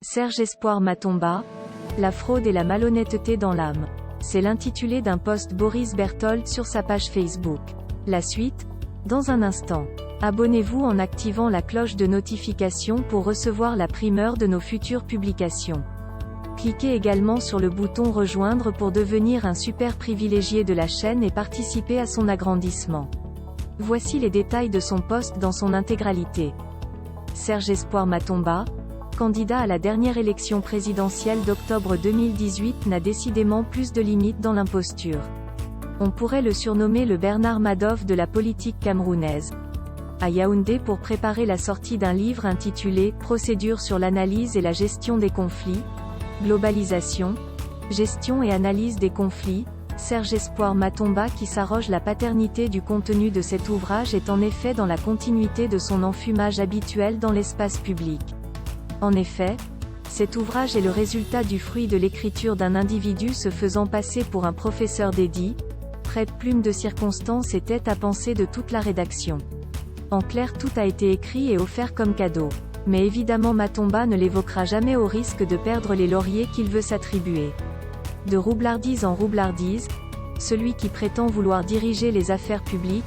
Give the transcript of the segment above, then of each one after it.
Serge Espoir Matomba, la fraude et la malhonnêteté dans l'âme. C'est l'intitulé d'un post Boris Berthold sur sa page Facebook. La suite, dans un instant. Abonnez-vous en activant la cloche de notification pour recevoir la primeur de nos futures publications. Cliquez également sur le bouton Rejoindre pour devenir un super privilégié de la chaîne et participer à son agrandissement. Voici les détails de son post dans son intégralité. Serge Espoir Matomba, candidat à la dernière élection présidentielle d'octobre 2018, n'a décidément plus de limites dans l'imposture. On pourrait le surnommer le Bernard Madoff de la politique camerounaise. À Yaoundé pour préparer la sortie d'un livre intitulé « Procédure sur l'analyse et la gestion des conflits, globalisation, gestion et analyse des conflits », Serge Espoir Matomba, qui s'arroge la paternité du contenu de cet ouvrage, est en effet dans la continuité de son enfumage habituel dans l'espace public. En effet, cet ouvrage est le résultat du fruit de l'écriture d'un individu se faisant passer pour un professeur dédié, prête plume de circonstance et tête à penser de toute la rédaction. En clair, tout a été écrit et offert comme cadeau. Mais évidemment Matomba ne l'évoquera jamais au risque de perdre les lauriers qu'il veut s'attribuer. De roublardise en roublardise, celui qui prétend vouloir diriger les affaires publiques,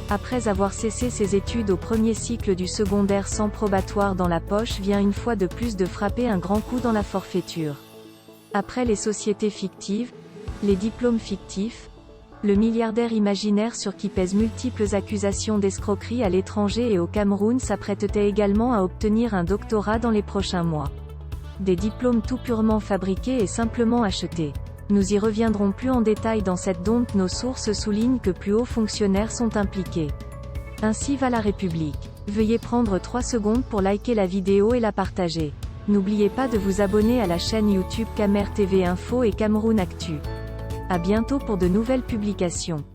après avoir cessé ses études au premier cycle du secondaire sans probatoire dans la poche, vient une fois de plus de frapper un grand coup dans la forfaiture. Après les sociétés fictives, les diplômes fictifs, le milliardaire imaginaire sur qui pèsent multiples accusations d'escroquerie à l'étranger et au Cameroun s'apprête-t-elle également à obtenir un doctorat dans les prochains mois. Des diplômes tout purement fabriqués et simplement achetés. Nous y reviendrons plus en détail dans cette dont nos sources soulignent que plus hauts fonctionnaires sont impliqués. Ainsi va la République. Veuillez prendre 3 secondes pour liker la vidéo et la partager. N'oubliez pas de vous abonner à la chaîne YouTube Camer TV Info et Cameroun Actu. À bientôt pour de nouvelles publications.